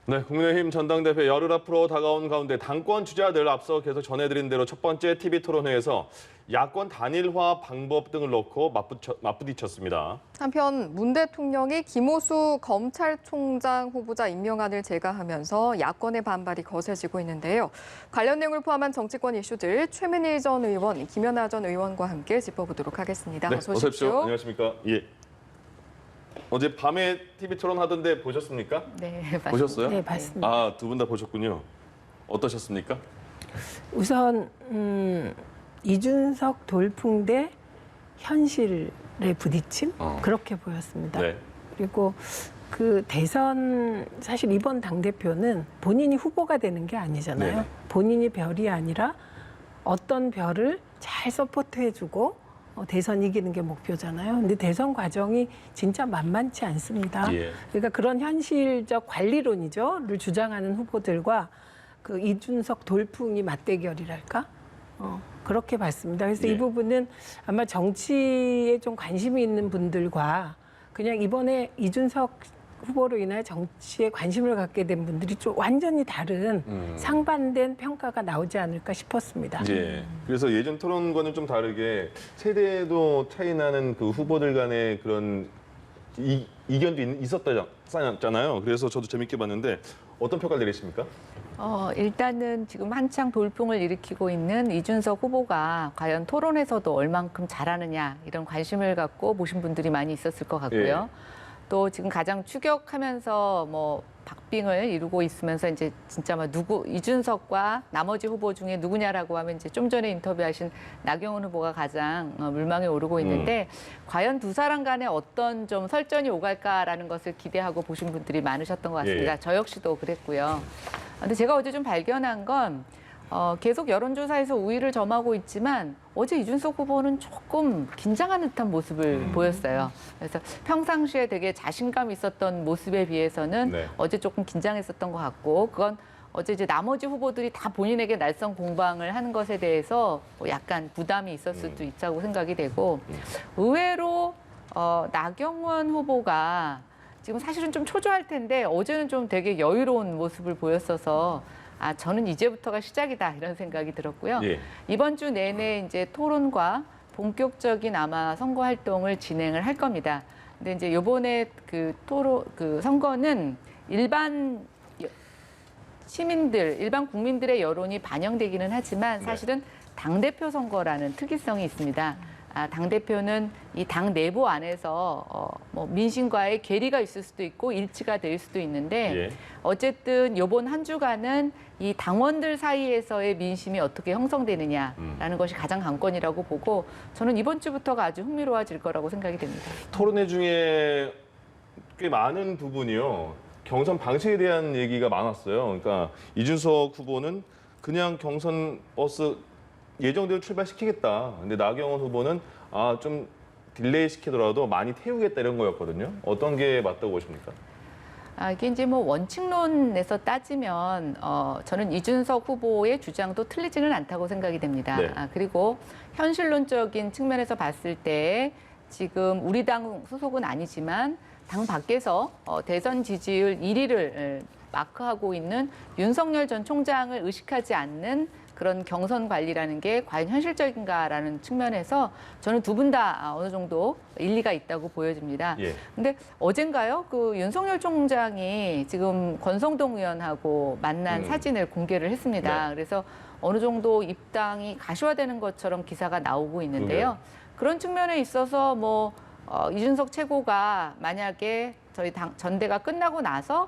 네, 국민의힘 전당대회 열흘 앞으로 다가온 가운데 당권 주자들 앞서 계속 전해드린 대로 첫 번째 TV 토론회에서 야권 단일화 방법 등을 놓고 맞부딪혔습니다. 한편 문 대통령이 김오수 검찰총장 후보자 임명안을 제거하면서 야권의 반발이 거세지고 있는데요. 관련 내용을 포함한 정치권 이슈들 최민희 전 의원, 김연아 전 의원과 함께 짚어보도록 하겠습니다. 네, 어서 어서 오십시오. 오십시오. 안녕하십니까? 예. 어제 밤에 TV 토론 하던데 보셨습니까? 네, 맞습니다. 보셨어요? 네, 봤습니다. 아, 두 분 다 보셨군요. 어떠셨습니까? 우선 이준석 돌풍대 현실의 부딪힘 그렇게 보였습니다. 네. 그리고 그 대선 사실 이번 당대표는 본인이 후보가 되는 게 아니잖아요. 네. 본인이 별이 아니라 어떤 별을 잘 서포트해주고 대선 이기는 게 목표잖아요. 근데 대선 과정이 진짜 만만치 않습니다. 예. 그러니까 그런 현실적 관리론이죠를 주장하는 후보들과 그 이준석 돌풍이 맞대결이랄까? 그렇게 봤습니다. 그래서 예. 이 부분은 아마 정치에 좀 관심이 있는 분들과 그냥 이번에 이준석 후보로 인해 정치에 관심을 갖게 된 분들이 좀 완전히 다른 상반된 평가가 나오지 않을까 싶었습니다. 예. 그래서 예전 토론과는 좀 다르게 세대도 차이 나는 그 후보들 간의 그런 이견도 있었잖아요. 그래서 저도 재밌게 봤는데 어떤 평가를 내리십니까? 일단은 지금 한창 돌풍을 일으키고 있는 이준석 후보가 과연 토론에서도 얼만큼 잘하느냐 이런 관심을 갖고 보신 분들이 많이 있었을 것 같고요. 또 지금 가장 추격하면서 뭐 박빙을 이루고 있으면서 이제 진짜 막 이준석과 나머지 후보 중에 누구냐라고 하면 이제 좀 전에 인터뷰하신 나경원 후보가 가장 물망에 오르고 있는데 과연 두 사람 간에 어떤 좀 설전이 오갈까라는 것을 기대하고 보신 분들이 많으셨던 것 같습니다. 예. 저 역시도 그랬고요. 근데 제가 어제 좀 발견한 건 계속 여론조사에서 우위를 점하고 있지만 어제 이준석 후보는 조금 긴장하는 듯한 모습을 보였어요. 그래서 평상시에 되게 자신감 있었던 모습에 비해서는 네. 어제 조금 긴장했었던 것 같고 그건 어제 이제 나머지 후보들이 다 본인에게 날선 공방을 하는 것에 대해서 뭐 약간 부담이 있었을 수도 있다고 생각이 되고 의외로 나경원 후보가 지금 사실은 좀 초조할 텐데 어제는 좀 되게 여유로운 모습을 보였어서 저는 이제부터가 시작이다 이런 생각이 들었고요. 예. 이번 주 내내 이제 토론과 본격적인 아마 선거 활동을 진행을 할 겁니다. 근데 이제 이번에 그 선거는 일반 시민들, 일반 국민들의 여론이 반영되기는 하지만 사실은 당대표 선거라는 특이성이 있습니다. 당대표는 이 당 내부 안에서 뭐 민심과의 괴리가 있을 수도 있고 일치가 될 수도 있는데 예. 어쨌든 이번 한 주간은 이 당원들 사이에서의 민심이 어떻게 형성되느냐라는 것이 가장 관건이라고 보고 저는 이번 주부터가 아주 흥미로워질 거라고 생각이 됩니다. 토론회 중에 꽤 많은 부분이요. 경선 방식에 대한 얘기가 많았어요. 그러니까 이준석 후보는 그냥 경선 버스 예정대로 출발시키겠다. 근데 나경원 후보는 좀 딜레이 시키더라도 많이 태우겠다 이런 거였거든요. 어떤 게 맞다고 보십니까? 이게 이제 뭐 원칙론에서 따지면 저는 이준석 후보의 주장도 틀리지는 않다고 생각이 됩니다. 네. 그리고 현실론적인 측면에서 봤을 때 지금 우리 당 소속은 아니지만 당 밖에서 대선 지지율 1위를 마크하고 있는 윤석열 전 총장을 의식하지 않는 그런 경선 관리라는 게 과연 현실적인가라는 측면에서 저는 두 분 다 어느 정도 일리가 있다고 보여집니다. 예. 근데 어젠가요? 그 윤석열 총장이 지금 권성동 의원하고 만난 사진을 공개를 했습니다. 네. 그래서 어느 정도 입당이 가시화되는 것처럼 기사가 나오고 있는데요. 그런 측면에 있어서 뭐 이준석 최고가 만약에 저희 전대가 끝나고 나서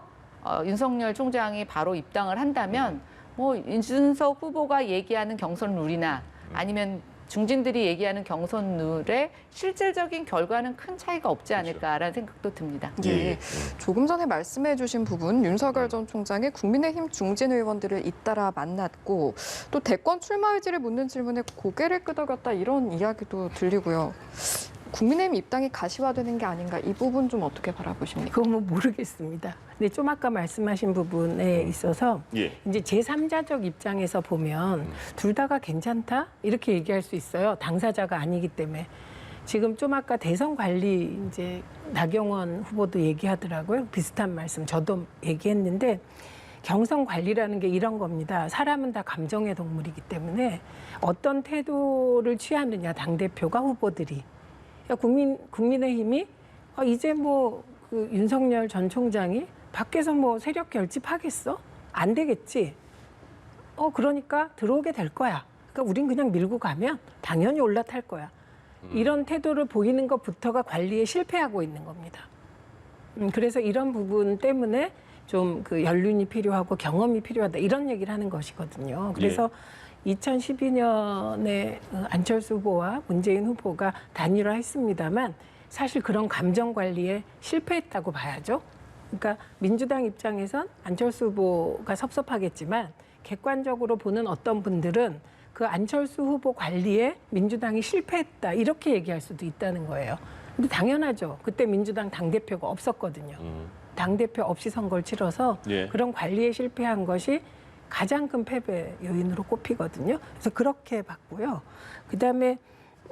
윤석열 총장이 바로 입당을 한다면 뭐 이준석 후보가 얘기하는 경선 룰이나 아니면 중진들이 얘기하는 경선 룰의 실질적인 결과는 큰 차이가 없지 않을까라는 생각도 듭니다. 예. 조금 전에 말씀해 주신 부분 윤석열 전 총장이 국민의힘 중진 의원들을 잇따라 만났고 또 대권 출마 의지를 묻는 질문에 고개를 끄덕였다 이런 이야기도 들리고요. 국민의힘 입당이 가시화되는 게 아닌가 이 부분 좀 어떻게 바라보십니까? 그건 뭐 모르겠습니다. 근데 좀 아까 말씀하신 부분에 있어서 예. 이제 제3자적 입장에서 보면 둘 다가 괜찮다? 이렇게 얘기할 수 있어요. 당사자가 아니기 때문에. 지금 좀 아까 대선 관리 이제 나경원 후보도 얘기하더라고요. 비슷한 말씀 저도 얘기했는데 경선 관리라는 게 이런 겁니다. 사람은 다 감정의 동물이기 때문에 어떤 태도를 취하느냐 당대표가 후보들이 국민의힘이 이제 뭐 그 윤석열 전 총장이 밖에서 뭐 세력 결집하겠어? 안 되겠지. 그러니까 들어오게 될 거야. 그러니까 우린 그냥 밀고 가면 당연히 올라탈 거야. 이런 태도를 보이는 것부터가 관리에 실패하고 있는 겁니다. 그래서 이런 부분 때문에 좀 그 연륜이 필요하고 경험이 필요하다 이런 얘기를 하는 것이거든요. 그래서 2012년에 안철수 후보와 문재인 후보가 단일화했습니다만 사실 그런 감정 관리에 실패했다고 봐야죠. 그러니까 민주당 입장에선 안철수 후보가 섭섭하겠지만 객관적으로 보는 어떤 분들은 그 안철수 후보 관리에 민주당이 실패했다 이렇게 얘기할 수도 있다는 거예요. 근데 당연하죠. 그때 민주당 당대표가 없었거든요. 당대표 없이 선거를 치러서 그런 관리에 실패한 것이 가장 큰 패배 요인으로 꼽히거든요. 그래서 그렇게 봤고요. 그다음에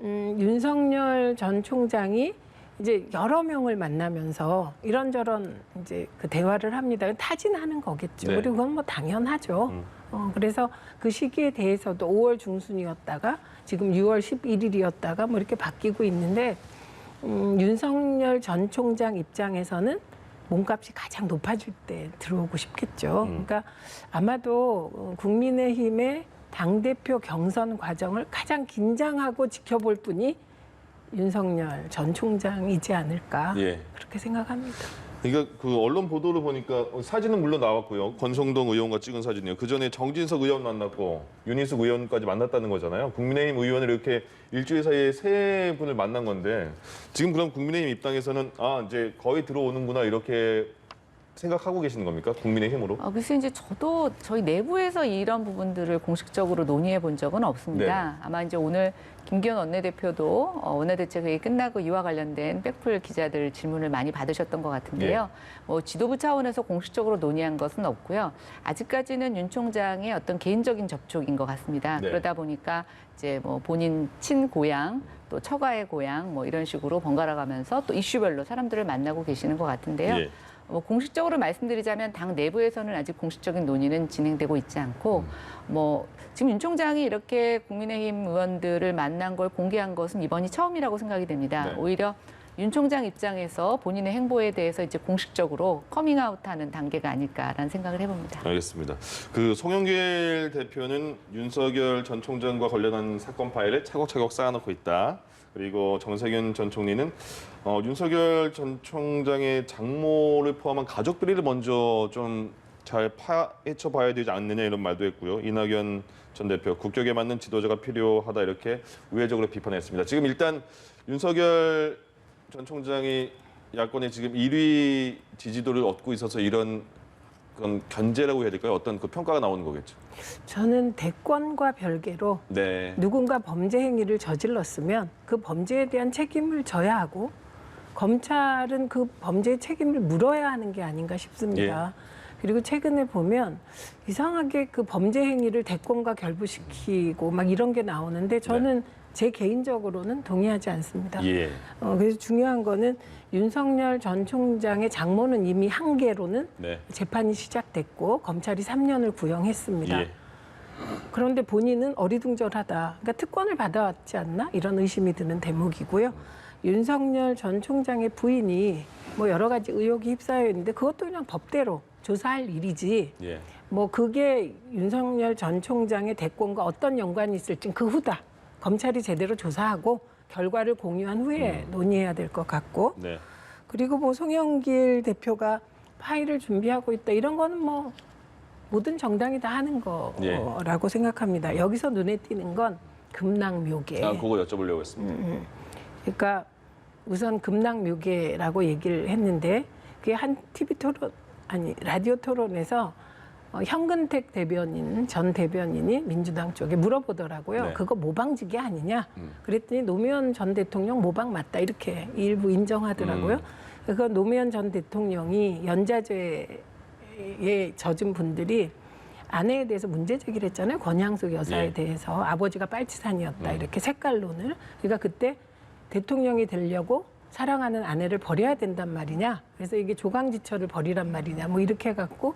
윤석열 전 총장이 이제 여러 명을 만나면서 이런저런 이제 그 대화를 합니다. 타진하는 거겠죠. 네. 그리고 그건 뭐 당연하죠. 그래서 그 시기에 대해서도 5월 중순이었다가 지금 6월 11일이었다가 뭐 이렇게 바뀌고 있는데 윤석열 전 총장 입장에서는 몸값이 가장 높아질 때 들어오고 싶겠죠. 그러니까 아마도 국민의힘의 당대표 경선 과정을 가장 긴장하고 지켜볼 분이 윤석열 전 총장이지 않을까 그렇게 생각합니다. 그러니까 그 언론 보도를 보니까 사진은 물론 나왔고요. 권성동 의원과 찍은 사진이요. 그 전에 정진석 의원 만났고 윤희숙 의원까지 만났다는 거잖아요. 국민의힘 의원을 이렇게 일주일 사이에 3분을 만난 건데 지금 그럼 국민의힘 입장에서는 이제 거의 들어오는구나 이렇게 생각하고 계시는 겁니까? 국민의힘으로? 그래서 이제 저도 저희 내부에서 이런 부분들을 공식적으로 논의해 본 적은 없습니다. 아마 이제 오늘 김기현 원내대표도 원내대책회의 끝나고 이와 관련된 백풀 기자들 질문을 많이 받으셨던 것 같은데요. 뭐 지도부 차원에서 공식적으로 논의한 것은 없고요. 아직까지는 윤 총장의 어떤 개인적인 접촉인 것 같습니다. 그러다 보니까 이제 뭐 본인 친고향 또 처가의 고향 뭐 이런 식으로 번갈아 가면서 또 이슈별로 사람들을 만나고 계시는 것 같은데요. 공식적으로 말씀드리자면 당 내부에서는 아직 공식적인 논의는 진행되고 있지 않고 지금 윤 총장이 이렇게 국민의힘 의원들을 만난 걸 공개한 것은 이번이 처음이라고 생각이 됩니다. 오히려 윤 총장 입장에서 본인의 행보에 대해서 이제 공식적으로 커밍아웃하는 단계가 아닐까라는 생각을 해봅니다. 알겠습니다. 그 송영길 대표는 윤석열 전 총장과 관련한 사건 파일을 차곡차곡 쌓아놓고 있다. 그리고 정세균 전 총리는 윤석열 전 총장의 장모를 포함한 가족들을 먼저 좀 잘 파헤쳐 봐야 되지 않느냐 이런 말도 했고요. 이낙연 전 대표 국격에 맞는 지도자가 필요하다 이렇게 우회적으로 비판했습니다. 지금 일단 윤석열 전 총장이 야권의 지금 1위 지지도를 얻고 있어서 이런 그건 견제라고 해야 될까요? 어떤 그 평가가 나오는 거겠죠. 저는 대권과 별개로 누군가 범죄 행위를 저질렀으면 그 범죄에 대한 책임을 져야 하고 검찰은 그 범죄의 책임을 물어야 하는 게 아닌가 싶습니다. 그리고 최근에 보면 이상하게 그 범죄 행위를 대권과 결부시키고 막 이런 게 나오는데 저는 제 개인적으로는 동의하지 않습니다. 그래서 중요한 거는 윤석열 전 총장의 장모는 이미 한 개로는 재판이 시작됐고 검찰이 3년을 구형했습니다. 그런데 본인은 어리둥절하다. 그러니까 특권을 받아왔지 않나? 이런 의심이 드는 대목이고요. 윤석열 전 총장의 부인이 뭐 여러 가지 의혹이 휩싸여 있는데 그것도 그냥 법대로 조사할 일이지. 뭐 그게 윤석열 전 총장의 대권과 어떤 연관이 있을지는 그 후다. 검찰이 제대로 조사하고 결과를 공유한 후에 논의해야 될 것 같고 그리고 뭐 송영길 대표가 파일을 준비하고 있다 이런 거는 뭐 모든 정당이 다 하는 거라고 생각합니다. 여기서 눈에 띄는 건 금낭묘계. 그거 여쭤보려고 했습니다. 그러니까 우선 금낭묘계라고 얘기를 했는데 그게 한 TV 토론 라디오 토론에서 현근택 대변인, 전 대변인이 민주당 쪽에 물어보더라고요. 그거 모방지기 아니냐? 그랬더니 노무현 전 대통령 모방 맞다 이렇게 일부 인정하더라고요. 그래서 노무현 전 대통령이 연좌죄에 젖은 분들이 아내에 대해서 문제 제기를 했잖아요. 권양숙 여사에 대해서 아버지가 빨치산이었다 이렇게 색깔론을. 그러니까 그때 대통령이 되려고 사랑하는 아내를 버려야 된단 말이냐. 그래서 이게 조강지처를 버리란 말이냐. 뭐 이렇게 해갖고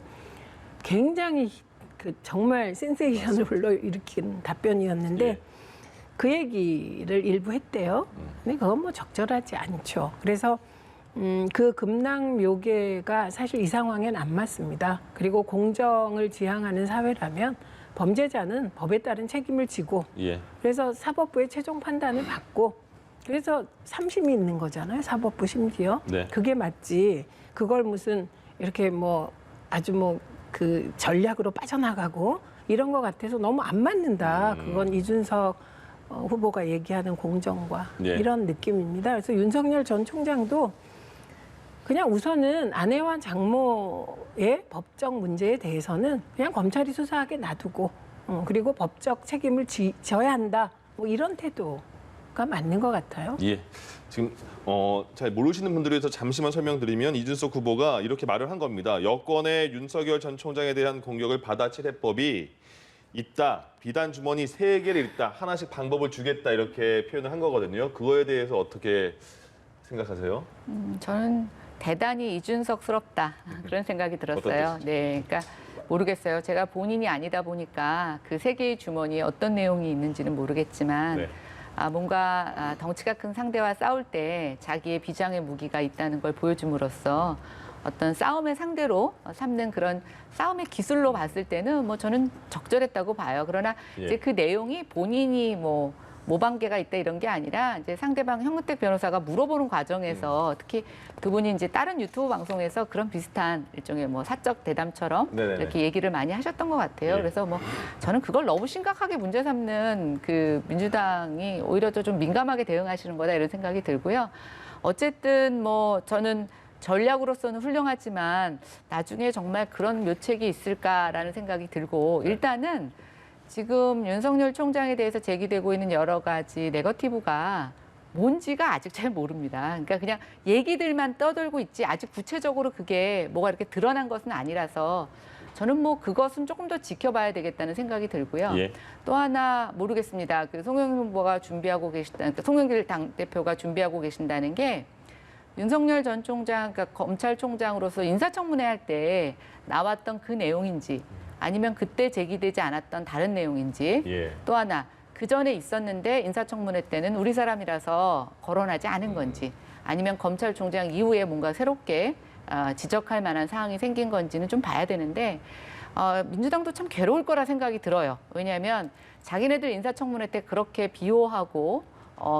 굉장히 그 정말 센세이션을 불러일으킨 답변이었는데 예. 그 얘기를 일부 했대요. 근데 그건 뭐 적절하지 않죠. 그래서 그 금랑 묘계가 사실 이 상황엔 안 맞습니다. 그리고 공정을 지향하는 사회라면 범죄자는 법에 따른 책임을 지고 예. 그래서 사법부의 최종 판단을 받고 그래서 3심이 있는 거잖아요. 사법부 심지어. 네. 그게 맞지. 그걸 무슨 이렇게 뭐 아주 뭐 그 전략으로 빠져나가고 이런 거 같아서 너무 안 맞는다. 그건 이준석 후보가 얘기하는 공정과 예. 이런 느낌입니다. 그래서 윤석열 전 총장도 그냥 우선은 아내와 장모의 법적 문제에 대해서는 그냥 검찰이 수사하게 놔두고 그리고 법적 책임을 져야 한다. 뭐 이런 태도가 맞는 것 같아요. 예. 지금 잘 모르시는 분들을 위해서 잠시만 설명드리면 이준석 후보가 이렇게 말을 한 겁니다. 여권의 윤석열 전 총장에 대한 공격을 받아칠 해법이 있다. 비단 주머니 3개를 있다. 하나씩 방법을 주겠다. 이렇게 표현을 한 거거든요. 그거에 대해서 어떻게 생각하세요? 저는 대단히 이준석스럽다 그런 생각이 들었어요. 어떤 네, 그러니까 모르겠어요. 제가 본인이 아니다 보니까 그 3개의 주머니에 어떤 내용이 있는지는 모르겠지만 네. 뭔가 덩치가 큰 상대와 싸울 때 자기의 비장의 무기가 있다는 걸 보여줌으로써 어떤 싸움의 상대로 삼는 그런 싸움의 기술로 봤을 때는 뭐 저는 적절했다고 봐요. 그러나 예. 이제 그 내용이 본인이 뭐 모방계가 있다 이런 게 아니라 이제 상대방 현근택 변호사가 물어보는 과정에서 특히 그분이 이제 다른 유튜브 방송에서 그런 비슷한 일종의 뭐 사적 대담처럼 네네네. 이렇게 얘기를 많이 하셨던 것 같아요. 예. 그래서 뭐 저는 그걸 너무 심각하게 문제 삼는 그 민주당이 오히려 더 좀 민감하게 대응하시는 거다 이런 생각이 들고요. 어쨌든 뭐 저는 전략으로서는 훌륭하지만 나중에 정말 그런 묘책이 있을까라는 생각이 들고 일단은 지금 윤석열 총장에 대해서 제기되고 있는 여러 가지 네거티브가 뭔지가 아직 잘 모릅니다. 그러니까 그냥 얘기들만 떠돌고 있지 아직 구체적으로 그게 뭐가 이렇게 드러난 것은 아니라서 저는 뭐 그것은 조금 더 지켜봐야 되겠다는 생각이 들고요. 예. 또 하나 모르겠습니다. 그 송영길 후보가 준비하고 계시다, 그러니까 송영길 당대표가 준비하고 계신다는 게 윤석열 전 총장, 그러니까 검찰총장으로서 인사청문회 할 때 나왔던 그 내용인지 아니면 그때 제기되지 않았던 다른 내용인지 예. 또 하나 그 전에 있었는데 인사청문회 때는 우리 사람이라서 거론하지 않은 건지 아니면 검찰총장 이후에 뭔가 새롭게 지적할 만한 사항이 생긴 건지는 좀 봐야 되는데 민주당도 참 괴로울 거라 생각이 들어요. 왜냐하면 자기네들 인사청문회 때 그렇게 비호하고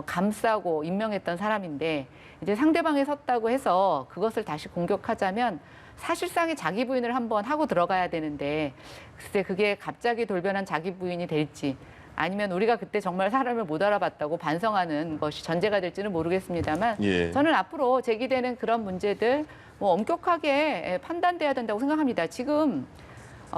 감싸고 임명했던 사람인데 이제 상대방에 섰다고 해서 그것을 다시 공격하자면 사실상의 자기 부인을 한번 하고 들어가야 되는데 글쎄 그게 갑자기 돌변한 자기 부인이 될지 아니면 우리가 그때 정말 사람을 못 알아봤다고 반성하는 것이 전제가 될지는 모르겠습니다만 예. 저는 앞으로 제기되는 그런 문제들 뭐 엄격하게 판단돼야 된다고 생각합니다. 지금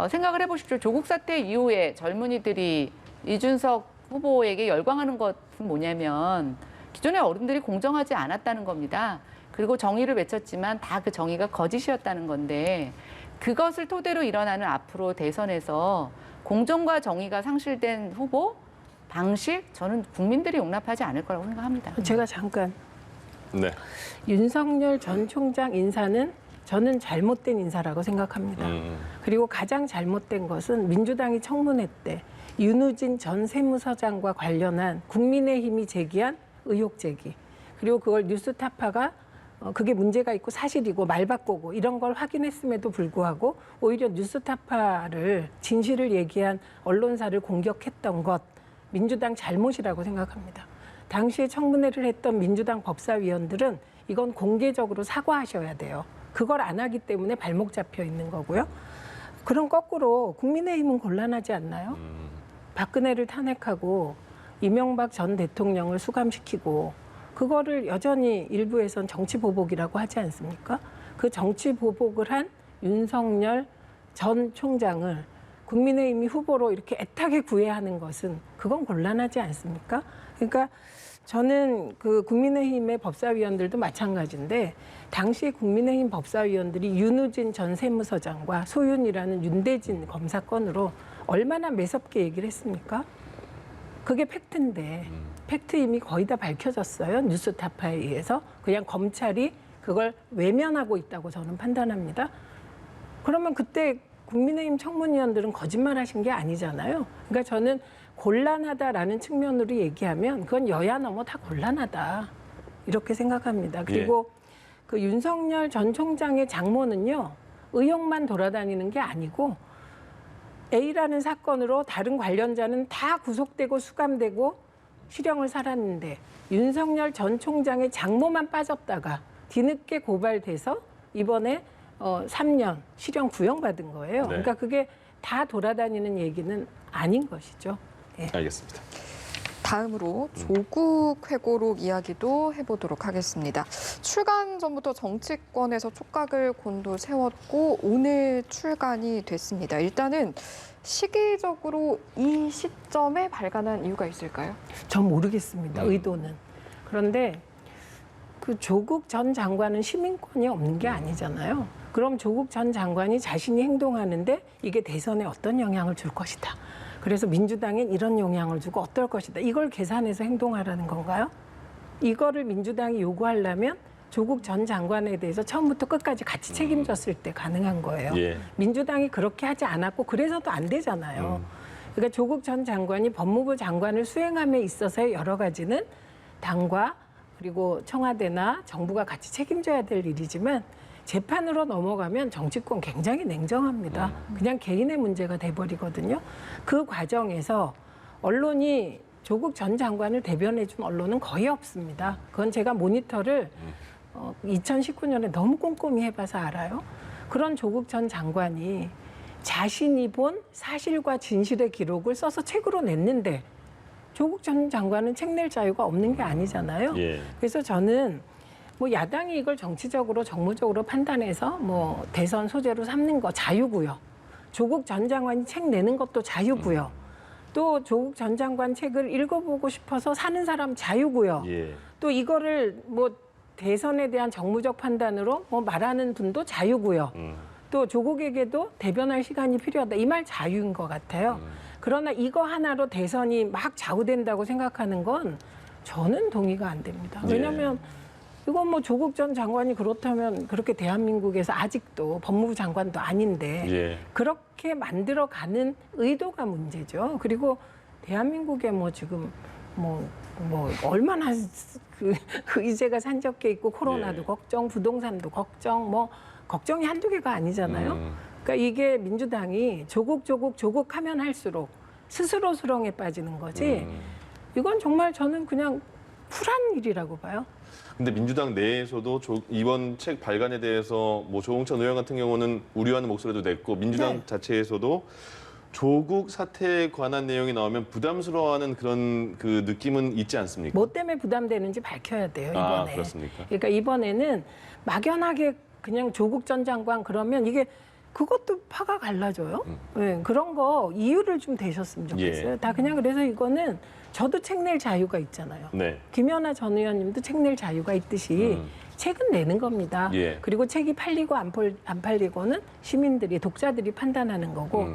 생각을 해보십시오. 조국 사태 이후에 젊은이들이 이준석 후보에게 열광하는 것은 뭐냐면 기존의 어른들이 공정하지 않았다는 겁니다. 그리고 정의를 외쳤지만 다 그 정의가 거짓이었다는 건데 그것을 토대로 일어나는 앞으로 대선에서 공정과 정의가 상실된 후보 방식 저는 국민들이 용납하지 않을 거라고 생각합니다. 제가 잠깐 네. 윤석열 전 총장 인사는 저는 잘못된 인사라고 생각합니다. 그리고 가장 잘못된 것은 민주당이 청문회 때 윤우진 전 세무서장과 관련한 국민의힘이 제기한 의혹 제기 그리고 그걸 뉴스타파가 그게 문제가 있고 사실이고 말바꾸고 이런 걸 확인했음에도 불구하고 오히려 뉴스타파를 진실을 얘기한 언론사를 공격했던 것 민주당 잘못이라고 생각합니다. 당시에 청문회를 했던 민주당 법사위원들은 이건 공개적으로 사과하셔야 돼요. 그걸 안 하기 때문에 발목 잡혀 있는 거고요. 그럼 거꾸로 국민의힘은 곤란하지 않나요? 박근혜를 탄핵하고 이명박 전 대통령을 수감시키고 그거를 여전히 일부에선 정치 보복이라고 하지 않습니까? 그 정치 보복을 한 윤석열 전 총장을 국민의힘이 후보로 이렇게 애타게 구애하는 것은 그건 곤란하지 않습니까? 그러니까 저는 그 국민의힘의 법사위원들도 마찬가지인데 당시 국민의힘 법사위원들이 윤우진 전 세무서장과 소윤이라는 윤대진 검사 건으로 얼마나 매섭게 얘기를 했습니까? 그게 팩트인데 팩트 이미 거의 다 밝혀졌어요. 뉴스타파에 의해서. 그냥 검찰이 그걸 외면하고 있다고 저는 판단합니다. 그러면 그때 국민의힘 청문위원들은 거짓말하신 게 아니잖아요. 그러니까 저는 곤란하다라는 측면으로 얘기하면 그건 여야 넘어 다 곤란하다 이렇게 생각합니다. 그리고 그 윤석열 전 총장의 장모는요, 의혹만 돌아다니는 게 아니고 A라는 사건으로 다른 관련자는 다 구속되고 수감되고 실형을 살았는데 윤석열 전 총장의 장모만 빠졌다가 뒤늦게 고발돼서 이번에 3년 실형 구형받은 거예요. 네. 그러니까 그게 다 돌아다니는 얘기는 아닌 것이죠. 예. 알겠습니다. 다음으로 조국 회고록 이야기도 해보도록 하겠습니다. 출간 전부터 정치권에서 촉각을 곤두세웠고 오늘 출간이 됐습니다. 일단은 시기적으로 이 시점에 발간한 이유가 있을까요? 전 모르겠습니다. 의도는. 그런데 그 조국 전 장관은 시민권이 없는 게 아니잖아요. 그럼 조국 전 장관이 자신이 행동하는데 이게 대선에 어떤 영향을 줄 것이다. 그래서 민주당엔 이런 영향을 주고 어떨 것이다. 이걸 계산해서 행동하라는 건가요? 이거를 민주당이 요구하려면 조국 전 장관에 대해서 처음부터 끝까지 같이 책임졌을 때 가능한 거예요. 예. 민주당이 그렇게 하지 않았고 그래서도 안 되잖아요. 그러니까 조국 전 장관이 법무부 장관을 수행함에 있어서의 여러 가지는 당과 그리고 청와대나 정부가 같이 책임져야 될 일이지만 재판으로 넘어가면 정치권 굉장히 냉정합니다. 그냥 개인의 문제가 돼버리거든요. 그 과정에서 언론이 조국 전 장관을 대변해 준 언론은 거의 없습니다. 그건 제가 모니터를 2019년에 너무 꼼꼼히 해봐서 알아요. 그런 조국 전 장관이 자신이 본 사실과 진실의 기록을 써서 책으로 냈는데 조국 전 장관은 책 낼 자유가 없는 게 아니잖아요. 예. 그래서 저는 뭐 야당이 이걸 정치적으로 정무적으로 판단해서 뭐 대선 소재로 삼는 거 자유고요. 조국 전 장관이 책 내는 것도 자유고요. 또 조국 전 장관 책을 읽어보고 싶어서 사는 사람 자유고요. 예. 또 이거를 뭐 대선에 대한 정무적 판단으로 뭐 말하는 분도 자유고요. 또 조국에게도 대변할 시간이 필요하다. 이 말 자유인 것 같아요. 그러나 이거 하나로 대선이 막 좌우된다고 생각하는 건 저는 동의가 안 됩니다. 왜냐하면 이건 뭐 조국 전 장관이 그렇다면 그렇게 대한민국에서 아직도 법무부 장관도 아닌데 예. 그렇게 만들어가는 의도가 문제죠. 그리고 대한민국에 뭐 지금 뭐 얼마나 그 의제가 산적해 있고 코로나도 예. 걱정, 부동산도 걱정, 뭐 걱정이 한두 개가 아니잖아요. 그러니까 이게 민주당이 조국 하면 할수록 스스로 수렁에 빠지는 거지. 이건 정말 저는 그냥 쿨한 일이라고 봐요. 근데 민주당 내에서도 이번 책 발간에 대해서 뭐 조홍천 의원 같은 경우는 우려하는 목소리도 냈고 민주당 네. 자체에서도 조국 사태에 관한 내용이 나오면 부담스러워하는 그런 그 느낌은 있지 않습니까? 뭐 때문에 부담되는지 밝혀야 돼요, 이번에. 아, 그렇습니까? 그러니까 이번에는 막연하게 그냥 조국 전 장관 그러면 이게 그것도 파가 갈라져요. 네, 그런 거 이유를 좀 대셨으면 좋겠어요. 예. 다 그냥 그래서 이거는 저도 책 낼 자유가 있잖아요. 네. 김연아 전 의원님도 책 낼 자유가 있듯이 책은 내는 겁니다. 예. 그리고 책이 팔리고 안 팔리고는 시민들이 독자들이 판단하는 거고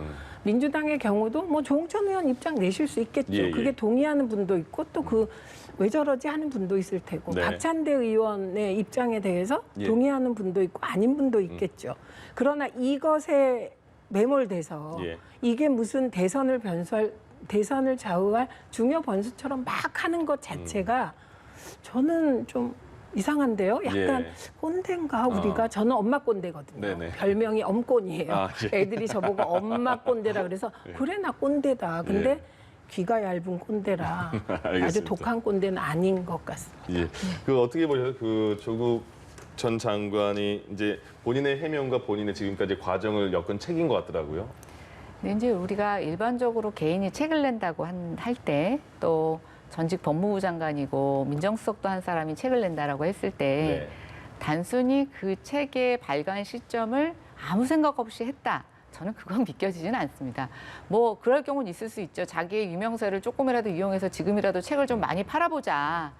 민주당의 경우도 뭐 조홍천 의원 입장 내실 수 있겠죠. 예, 예. 그게 동의하는 분도 있고 또 그 왜 저러지 하는 분도 있을 테고 네. 박찬대 의원의 입장에 대해서 예. 동의하는 분도 있고 아닌 분도 있겠죠. 그러나 이것에 매몰돼서 예. 이게 무슨 대선을 좌우할 중요 번수처럼 막 하는 것 자체가 저는 좀 이상한데요. 약간 예. 꼰대인가 우리가? 저는 엄마 꼰대거든요. 네네. 별명이 엄꼰이에요. 아, 예. 애들이 저보고 엄마 꼰대라 그래서 그래 나 꼰대다. 근데 예. 귀가 얇은 꼰대라 알겠습니다. 아주 독한 꼰대는 아닌 것 같습니다. 예. 그 어떻게 보셔요? 그 조국 전 장관이 이제 본인의 해명과 본인의 지금까지 과정을 엮은 책인 것 같더라고요. 근데 이제 우리가 일반적으로 개인이 책을 낸다고 할 때 또 전직 법무부 장관이고 민정수석도 한 사람이 책을 낸다라고 했을 때 네. 단순히 그 책의 발간 시점을 아무 생각 없이 했다. 저는 그건 믿겨지지는 않습니다. 뭐 그럴 경우는 있을 수 있죠. 자기의 유명세를 조금이라도 이용해서 지금이라도 책을 좀 많이 팔아보자.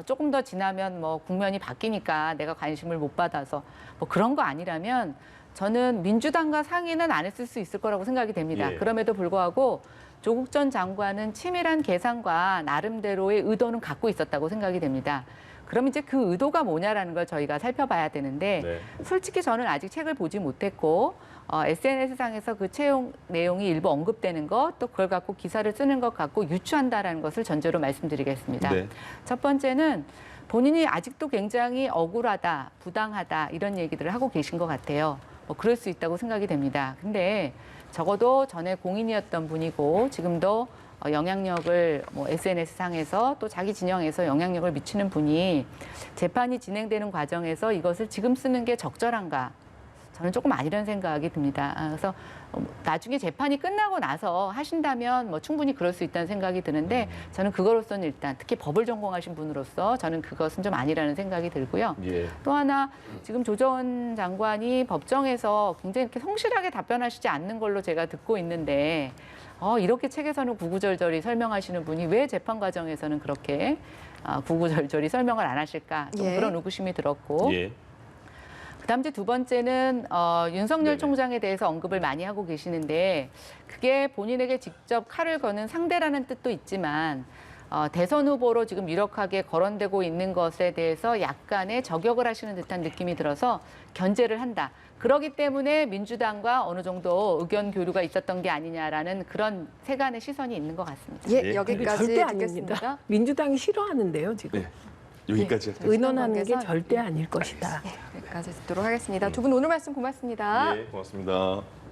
조금 더 지나면 뭐 국면이 바뀌니까 내가 관심을 못 받아서 뭐 그런 거 아니라면 저는 민주당과 상의는 안 했을 수 있을 거라고 생각이 됩니다. 예. 그럼에도 불구하고 조국 전 장관은 치밀한 계산과 나름대로의 의도는 갖고 있었다고 생각이 됩니다. 그럼 이제 그 의도가 뭐냐라는 걸 저희가 살펴봐야 되는데 네. 솔직히 저는 아직 책을 보지 못했고 SNS상에서 그 채용 내용이 일부 언급되는 것, 또 그걸 갖고 기사를 쓰는 것 갖고 유추한다라는 것을 전제로 말씀드리겠습니다. 네. 첫 번째는 본인이 아직도 굉장히 억울하다, 부당하다 이런 얘기들을 하고 계신 것 같아요. 뭐 그럴 수 있다고 생각이 됩니다. 근데 적어도 전에 공인이었던 분이고 지금도 영향력을 뭐 SNS상에서 또 자기 진영에서 영향력을 미치는 분이 재판이 진행되는 과정에서 이것을 지금 쓰는 게 적절한가? 저는 조금 아니라는 생각이 듭니다. 그래서 나중에 재판이 끝나고 나서 하신다면 뭐 충분히 그럴 수 있다는 생각이 드는데 저는 그거로서는 일단 특히 법을 전공하신 분으로서 저는 그것은 좀 아니라는 생각이 들고요. 예. 또 하나 지금 조 전 장관이 법정에서 굉장히 이렇게 성실하게 답변하시지 않는 걸로 제가 듣고 있는데 이렇게 책에서는 구구절절히 설명하시는 분이 왜 재판 과정에서는 그렇게 구구절절히 설명을 안 하실까 좀 예. 그런 의구심이 들었고 예. 그다음 이제 두 번째는 윤석열 네네. 총장에 대해서 언급을 많이 하고 계시는데 그게 본인에게 직접 칼을 거는 상대라는 뜻도 있지만 대선 후보로 지금 유력하게 거론되고 있는 것에 대해서 약간의 저격을 하시는 듯한 느낌이 들어서 견제를 한다. 그렇기 때문에 민주당과 어느 정도 의견 교류가 있었던 게 아니냐라는 그런 세간의 시선이 있는 것 같습니다. 예, 네. 여기까지 절대 아닙니다. 듣겠습니다. 민주당이 싫어하는데요, 지금. 네. 여기까지 할게요. 의논하는 게 관계에서 절대 아닐 것이다. 여기까지 듣도록 하겠습니다. 두 분 오늘 말씀 고맙습니다. 예, 고맙습니다.